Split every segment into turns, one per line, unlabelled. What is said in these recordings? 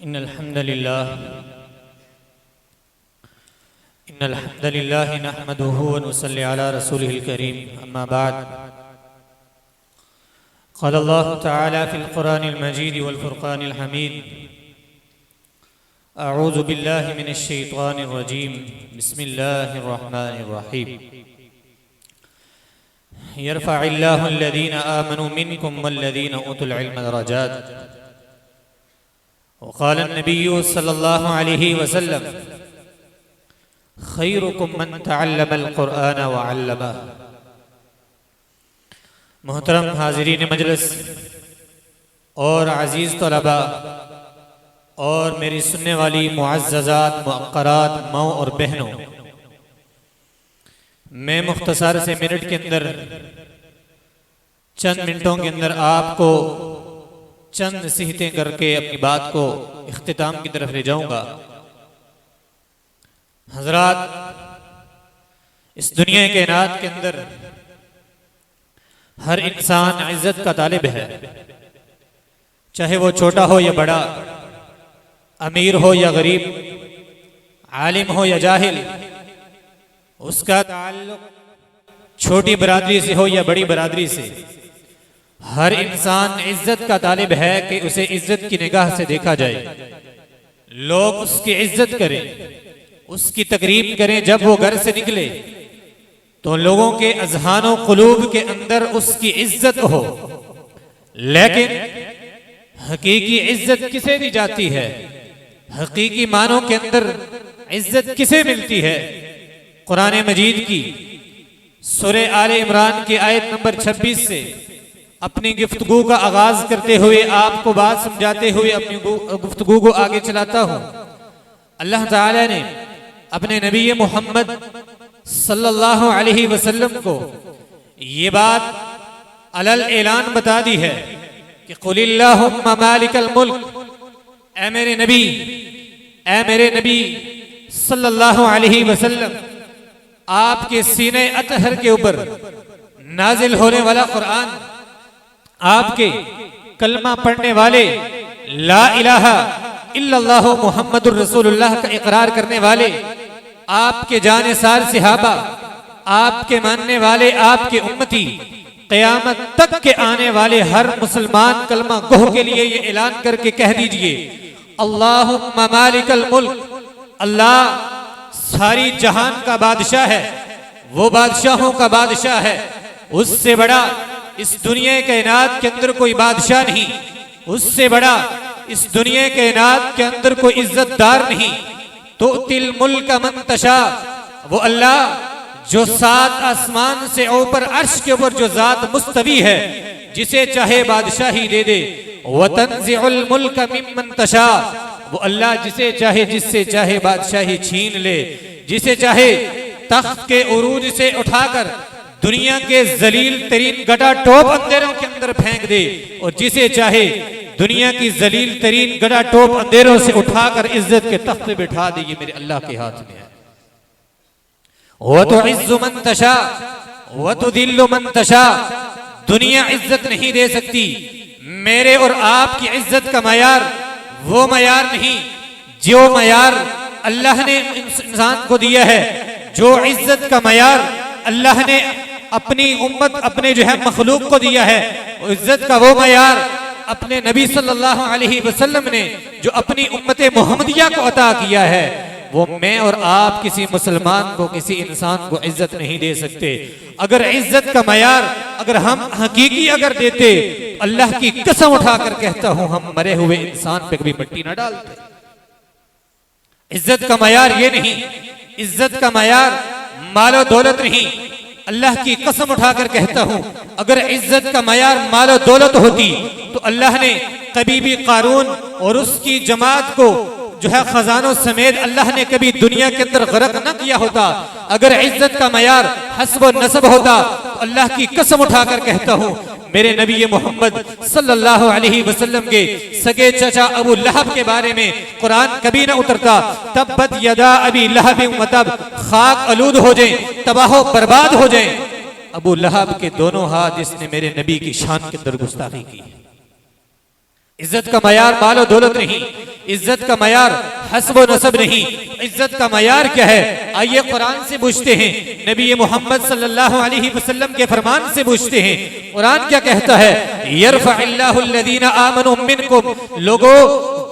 इन्नल हम्दलिल्लाह नहमदुहु व नुसल्ली अला रसूलिहिल करीम अम्मा बाद क़ाल अल्लाहु तआला फ़िल क़ुरानिल मजीद वल फ़ुरक़ानिल हमीद अऊज़ु बिल्लाहि मिनश शैतानिर रजीम बिस्मिल्लाहिर रहमानिर रहीम यरफ़अिल्लाहु अल्लज़ीना आमनू मिनकुम वल्लज़ीना ऊतुल इल्म दरजात वक़ाल अन्नबिय्यु सल्लल्लाहु अलैहि वसल्लम खैरुकुम मन तअल्लमल क़ुरआन व अल्लमह। मोहतरम हाज़िरीन मजलिस और अज़ीज़ तलबा और मेरी सुनने वाली मुअज़्ज़ज़ात मुअक्करात माँ और बहनों, मैं मुख्तसर से मिनट के अंदर चंद मिनटों के अंदर आपको चंद नसीहतें करके अपनी बात को इख्तिताम की तरफ ले जाऊंगा। हजरात, इस दुनिया कायनात के अंदर हर इंसान इज्जत का तालिब है, चाहे वो छोटा हो या बड़ा, अमीर हो या गरीब, आलिम हो या जाहिल। उसका ताल्लुक छोटी बरादरी से हो या बड़ी बरादरी से, हर इंसान इज्जत का तालिब है कि उसे इज्जत की निगाह से देखा जाए, लोग उसकी इज्जत करें, उसकी तकरीम करें। जब वो घर से निकले तो लोगों के अज़हानो क़ुलूब के अंदर उसकी इज्जत हो। लेकिन हकीकी इज्जत किसे दी जाती है? हकीकी मानों के अंदर इज्जत किसे मिलती है? कुरान मजीद की सूरह आले इमरान की आयत नंबर 26 से अपनी गुफ्तगू का आगाज करते हुए, आपको बात समझाते हुए अपनी गुफ्तगू को आगे चलाता हूं। अल्लाह ताला ने अपने नबी मोहम्मद सल्लल्लाहु अलैहि वसल्लम को ये बात अलल ऐलान बता दी है कि कुलिल्लाहुम्मा मालिकल मुल्क, ऐ मेरे नबी सल्लल्लाहु अलैहि वसल्लम, आपके सीने अतहर के ऊपर नाजिल होने वाला कुरान, आपके कलमा पढ़ने वाले, ला इलाहा इल्लल्लाहु मुहम्मदुर रसूलुल्लाह का इकरार करने वाले, आपके जानेसार सहाबा, आपके मानने वाले, आपके उम्मती, क़यामत तक के आने वाले हर मुसलमान कलमा गोह के लिए ये ऐलान करके कह दीजिए, अल्लाहुम्मा मालिकल मुल्क, अल्लाह सारी जहान का बादशाह है, वो बादशाहों का बादशाह है, उससे बड़ा इस दुनिया कायनात के अंदर कोई बादशाह नहीं, उससे बड़ा इस दुनिया कायनात के अंदर कोई इज्जतदार नहीं। तो तिल मुल्क मन तशा, वो अल्लाह जो 7 आसमान से ऊपर अर्श के ऊपर जो जात मुस्तवी है, जिसे चाहे बादशाही दे दे। वतंज़िउल मुल्क मिम्मन तशा, वो अल्लाह जिससे चाहे बादशाही छीन ले, जिसे चाहे तख्त के उरूज से उठाकर दुनिया के जलील तरीन गड़ा टोप अंधेरों के अंदर फेंक दे, और जिसे चाहे दुनिया की जलील तरीन गड़ा टोप अंधेरों से उठाकर इज्जत के तख्त पे बिठा दे। ये मेरे अल्लाह के हाथ में है। वो तो इज्जु मन तशा वो तो दिल्लु मन तशा, दुनिया इज्जत नहीं दे सकती। मेरे और आपकी इज्जत का मयार वो मयार नहीं जो मयार अल्लाह ने इंसान को दिया है। जो इज्जत का मयार अल्लाह ने अपनी उम्मत, अपने जो है मखलूक को दिया है, इज्जत का वो मयार अपने नबी सल्लल्लाहु अलैहि वसल्लम ने जो अपनी उम्मत मोहम्मदिया को अता किया है, वो मैं और आप किसी मुसलमान को, किसी इंसान को इज्जत नहीं दे सकते। अगर इज्जत का मयार अगर हम हकीकी अगर देते, अल्लाह की कसम उठाकर कहता हूं, हम मरे हुए इंसान पे कभी मिट्टी ना डालते। इज्जत का मयार ये नहीं, इज्जत का मयार मालो दौलत नहीं। अल्लाह की कसम उठाकर कहता हूं, अगर इज्जत का मयार मालो दौलत होती तो अल्लाह ने कभी भी कारून और उसकी जमात को जो है खजानों समेत अल्लाह ने कभी दुनिया के अंदर गरक न किया होता। अगर इज्जत का मयार हस्ब और नसब होता तो अल्लाह की कसम उठाकर कहता हूं, मेरे नबी मोहम्मद सल्लल्लाहु अलैहि वसल्लम के सगे चाचा अबू लहब के बारे में कुरान कभी न उतरता। तब्बत यदा अबी लहब व तब, खाक आलूद हो जाए, तबाह बर्बाद हो जाए। अबू लहब के दोनों हाथ इसने मेरे नबी की शान के अंदर गुस्ताखी की। इज्जत का मयार माल और दौलत नहीं, इज्जत का मयार हस्ब व नसब नहीं, इज्जत का मयार क्या है? आइए कुरान से पूछते हैं, नबी मोहम्मद सल्लल्लाहु अलैहि वसल्लम के फरमान से पूछते हैं। कुरान क्या कहता है? यरफ़अल्लाहु अल्लज़ीना आमनू मिनकुम, लोगों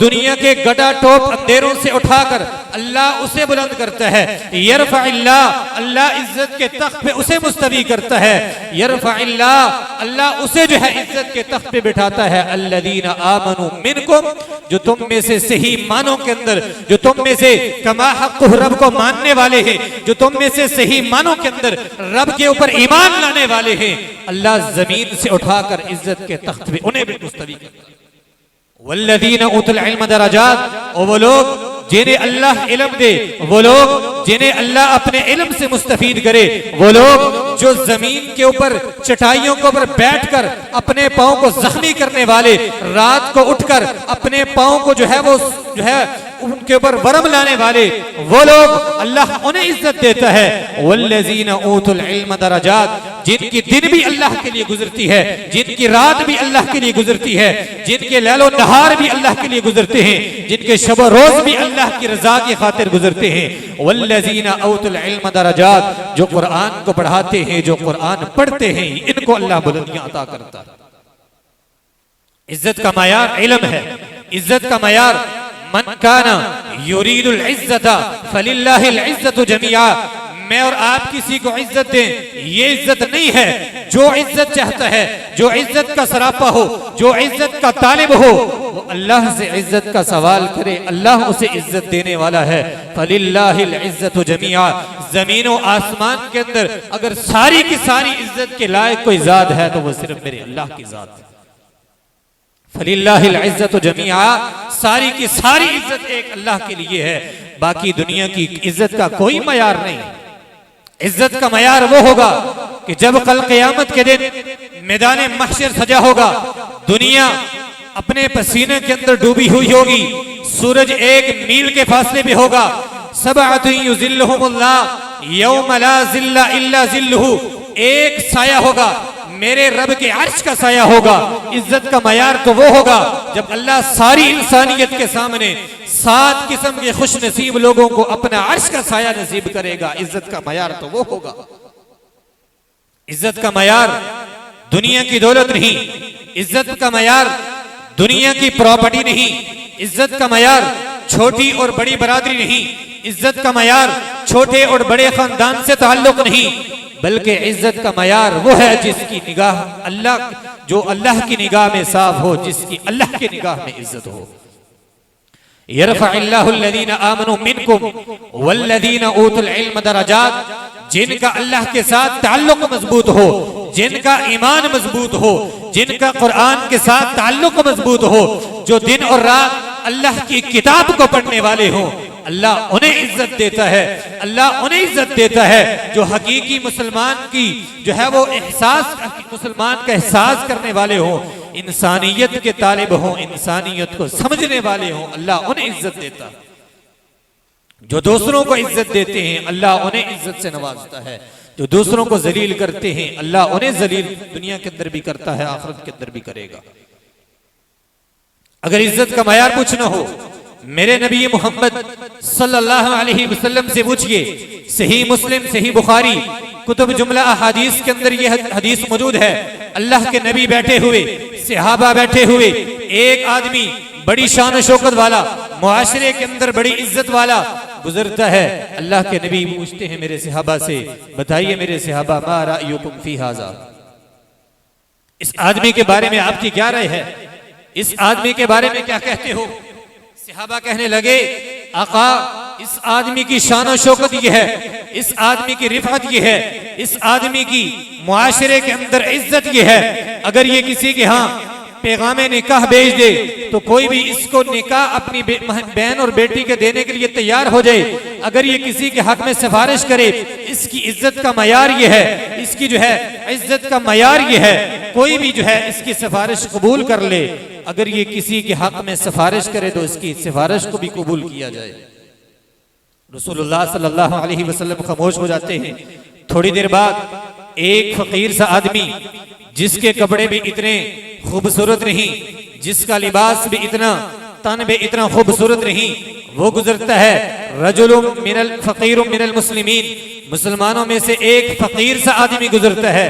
दुनिया के गड़ा टोप अंधेरों से उठाकर अल्लाह उसे बुलंद करता है। यरफ़अल्लाह, अल्लाह इज्जत के तख्त पे उसे मुस्तवी करता है। यरफ़अल्लाह, अल्लाह उसे जो है इज्जत के तख्त पे बिठाता है। अल्लज़ीना आमनू मिनकुम, जो तुम में से सही मानों के अंदर, जो तुम में से कमा हक़्क़ु रब को मानने वाले हैं, जो तुम में से सही मानों के अंदर रब के ऊपर ईमान लाने वाले हैं, अल्लाह जमीन से उठाकर इज्जत के तख्त पे उन्हें भी मुस्तवी करता है। वल्लज़ीना उतुल इल्म दरजात, और वो लोग जिन्हें अल्लाह इल्म दे, वो लोग जिन्हें अल्लाह अपने इल्म से मुस्तफीद करे, वो लोग जो जमीन के ऊपर चटाइयों के ऊपर बैठकर अपने पाँव को जख्मी करने वाले, रात को उठकर अपने पाँव को जो है वो जो है उनके ऊपर वरम लाने वाले, वो लोग अल्लाह उन्हें इज्जत देता है। वल्लज़ीना ऊतुल इल्म दरजात, जिनकी दिन भी अल्लाह के लिए गुजरती है, जिनकी रात भी अल्लाह के लिए गुजरती है, जिनके लैलो नहार भी अल्लाह के लिए गुजरते हैं, जिनके शब रोज भी अल्लाह की रजा की खातिर गुजरते हैं। वल्लज़ीना ऊतुल इल्म दरजात, जो कुरान को पढ़ाते हैं, जो कुरान पढ़ते हैं, इनको अल्लाह बुलंदियां अता करता है। इज्जत का मयार इल्म है। इज्जत का मयार मन काना युरीदुल इज्जता फलिल्लाहिल इज्जतु जमीआ, मैं और आप किसी को इज्जत दें, ये इज्जत नहीं है। जो इज्जत चाहता है, जो इज्जत का सरापा हो, जो इज्जत का तालिब हो, वो अल्लाह से इज्जत का सवाल करे, अल्लाह उसे इज्जत देने वाला है। फलिल्लाहिल इज्जतु जमीआ, जमीन और आसमान के अंदर अगर सारी की सारी इज्जत के लायक कोई जात है तो वो सिर्फ मेरे अल्लाह की जात है। फलिल्लाहिल इज्जतु जमीआ, सारी की सारी इज्जत एक अल्लाह के लिए है, बाकी दुनिया की इज्जत का कोई मयार नहीं। इज्जत का मयार वो होगा कि जब कल क़यामत के दिन मैदान महशर सजा होगा, दुनिया अपने पसीने के अंदर डूबी हुई होगी, सूरज एक मील के फासले पे होगा। सबअतुन युज़िल्लुहुमुल्लाह यौम ला ज़िल्ला इल्ला ज़िल्लुहु, एक साया होगा, मेरे रब के अर्श का साया होगा। इज्जत का मयार तो वो होगा जब अल्लाह सारी इंसानियत के सामने 7 किस्म के खुश नसीब लोगों को अपना अर्श का साया नसीब करेगा। इज्जत का मयार तो वो होगा। इज्जत का मयार दुनिया की दौलत नहीं, इज्जत का मयार दुनिया की प्रॉपर्टी नहीं, इज्जत का मयार छोटी और बड़ी बरादरी नहीं, इज्जत का मयार छोटे और बड़े खानदान से ताल्लुक नहीं, बल्कि इज्जत का मयार वो है जिसकी निगाह अल्लाह, जो अल्लाह की निगाह में साफ हो, जिसकी अल्लाह की निगाह में इज्जत हो। यरफ़अल्लाहु अल्लज़ीना आमनू मिनकुम वल्लज़ीना ऊतुल इल्म दरजात, जिनका अल्लाह के साथ ताल्लुक मजबूत हो, जिनका ईमान मजबूत हो, जिनका कुरान के साथ ताल्लुक मजबूत हो, जो दिन और रात अल्लाह की किताब को पढ़ने वाले हों, अल्लाह उन्हें इज्जत देता है। अल्लाह उन्हें इज्जत देता है जो हकीकी मुसलमान की जो है वो एहसास, मुसलमान का एहसास करने वाले हों, इंसानियत के तालिब हों, इंसानियत को समझने वाले हों, अल्लाह उन्हें इज्जत देता है। जो दूसरों को इज्जत देते हैं, अल्लाह उन्हें इज्जत से नवाजता है। जो दूसरों को जलील करते हैं, अल्लाह उन्हें जलील दुनिया के अंदर भी करता है, आखिरत के अंदर भी करेगा। अगर इज्जत का मयार पूछना हो, मेरे नबी मोहम्मद सल्लल्लाहु अलैहि वसल्लम से पूछिए। सही मुस्लिम, सही बुखारी, कुतुब जुमला अहादीस के अंदर यह हदीस मौजूद है। अल्लाह के नबी बैठे हुए, सहाबा बैठे हुए, एक आदमी बड़ी शान शौकत वाला, मुआशरे के अंदर बड़ी इज्जत वाला गुजरता है। अल्लाह के नबी पूछते हैं मेरे सहाबा से, बताइए मेरे सहाबा, मा रायुकुम फी हाजा, इस आदमी के बारे में आपकी क्या राय है? इस आदमी के बारे में क्या कहते हो? सहाबा कहने लगे, आका, इस आदमी की शान शौकत ये है, इस आदमी की रिफत ये है, इस आदमी की मुआशरे के अंदर इज्जत ये है, अगर ये किसी के यहाँ पैगामे निकाह भेज दे तो कोई भी इसको निकाह अपनी बहन और बेटी के देने के लिए तैयार हो जाए। अगर ये किसी के हक में सिफारिश करे, इसकी इज्जत का मयार ये है, इसकी जो है इज्जत का मयार ये है, कोई भी जो है इसकी सिफारिश कबूल कर ले। अगर ये किसी के हक में सिफारिश करे तो इसकी सिफारिश को भी कबूल किया जाए। रसूलुल्लाह सल्लल्लाहु अलैहि वसल्लम खामोश हो जाते हैं। थोड़ी देर बाद एक फकीर सा आदमी, जिसके कपड़े भी इतने खूबसूरत नहीं, जिसका लिबास भी इतना तन पे इतना खूबसूरत नहीं, वो गुजरता है रजुलुम मिनल फकीरुम मिनल मुस्लिमीन, मुसलमानों में से एक फकीर सा आदमी गुजरता है।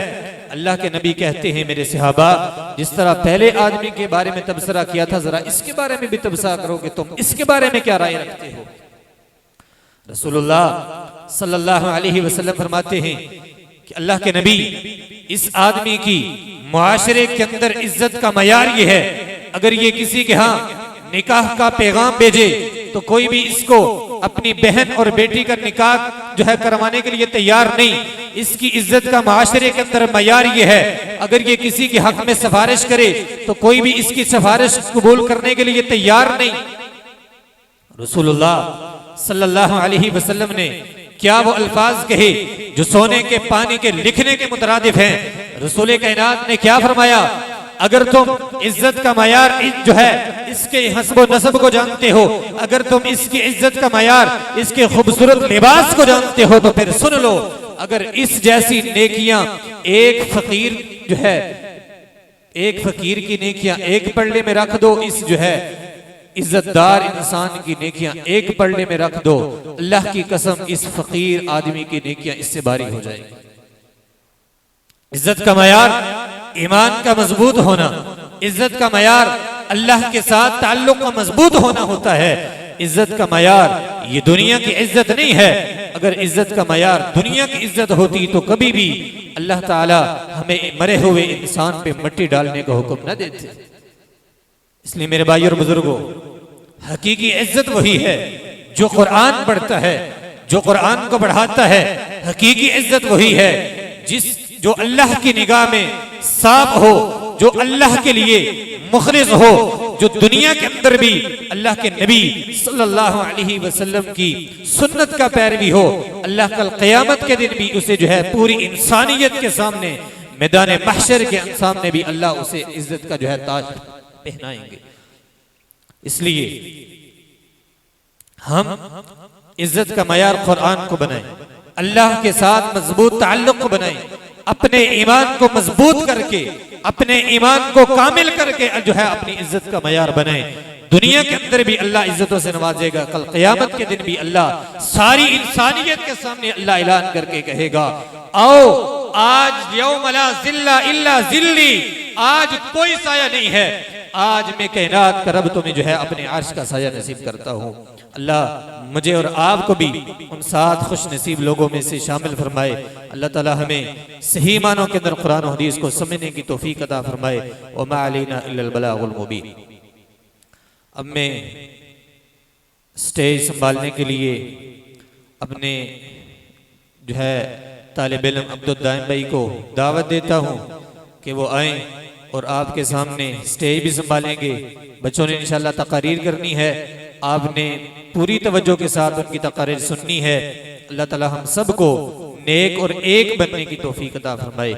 अल्लाह के नबी कहते हैं मेरे सहाबा, जिस तरह पहले आदमी के बारे में तबसरा किया था, जरा इसके बारे में भी तबसरा करो कि तुम इसके बारे में क्या राय रखते हो। रसूलुल्लाह सल्लल्लाहु अलैहि वसल्लम फरमाते हैं कि अल्लाह के नबी, इस आदमी की मुआशरे के अंदर इज्जत का मयार ये है, अगर ये किसी के यहाँ निकाह का पैगाम भेजे तो कोई भी इसको अपनी बहन और बेटी का निकाह जो है करवाने के लिए तैयार नहीं। इसकी इज्जत का माशरे के अंदर मयार ये है, अगर ये किसी के हक में सिफारिश करे तो कोई भी इसकी सिफारिश कबूल करने के लिए तैयार नहीं। रसूलुल्लाह सल्लल्लाहु अलैहि वसल्लम ने क्या वो अल्फाज कहे जो सोने के पानी के लिखने के मुतरादिफ हैं। रसूल कायनात ने क्या फरमाया, अगर तुम इज्जत का मयार जो है इसके हस्ब नसब को जानते हो, अगर तुम इसकी इज्जत का मयार इसके खूबसूरत लिबास को जानते हो, तो फिर सुन लो, अगर इस जैसी नेकियां एक फकीर जो है, एक फकीर की नेकियां एक पल्ले में रख दो, इस जो है इज्जतदार इंसान की नेकियां एक पल्ले में रख दो, अल्लाह की कसम इस फकीर आदमी की नेकियां इससे भारी हो जाएगी। इज्जत का मयार ईमान का मजबूत होना, इज्जत का मयार अल्लाह के साथ ताल्लुक का मजबूत होना होता है। इज्जत का मयार ये दुनिया की इज्जत नहीं है। अगर इज्जत का मयार दुनिया की इज्जत होती तो कभी भी अल्लाह ताला हमें मरे हुए इंसान पे मिट्टी डालने का हुक्म न देते। इसलिए मेरे भाई और बुजुर्गों, हकीकी इज्जत वही है जो कुरान पढ़ता है, जो कुरान को पढ़ाता है। हकीकी इज्जत वही है जो अल्लाह की निगाह में साफ हो, जो अल्लाह के लिए मुखलिस हो, जो दुनिया के अंदर भी अल्लाह के नबी सल्लल्लाहु अलैहि वसल्लम की सुन्नत का पैरवी हो। अल्लाह कल क़यामत के दिन भी उसे जो है पूरी इंसानियत के सामने मैदान महशर के सामने भी अल्लाह उसे इज्जत का जो है ताज पहनाएंगे। इसलिए हम इज्जत का मयार कुरान को बनाएं, अल्लाह के साथ मजबूत ताल्लुक को बनाएं, अपने ईमान को मजबूत करके, अपने ईमान को कामिल करके जो है अपनी इज्जत का मयार बनाए। दुनिया के अंदर भी अल्लाह इज्जतों से नवाजेगा, कल क़यामत के दिन भी अल्लाह सारी इंसानियत के सामने अल्लाह ऐलान करके कहेगा, आओ आज यौम ला ज़िल्ला इल्ला ज़िल्ली, आज कोई साया नहीं है, आज मैं कायनात का रब तुम्हें जो है अपने अर्श का साया नसीब करता हूँ। अल्लाह मुझे और आपको भी उन 7 खुश नसीब लोगों में से शामिल फरमाए। अल्लाह ताला हमें सही मानों के अंदर कुरान और हदीस को समझने की तौफीक अता फरमाए। व मा अलैना इल्लल बलागुल मुबीन। अब मैं स्टेज संभालने के लिए अपने जो है तालिब इल्म अब्दुद्दाइम भाई को दावत देता हूँ कि वो आए और आपके सामने स्टेज भी संभालेंगे। बच्चों ने इंशाअल्लाह तकारीर करनी है, आपने पूरी तवज्जो के साथ उनकी तकारीर सुननी है। अल्लाह ताला हम सबको नेक और एक बनने की तौफीक अता फरमाए।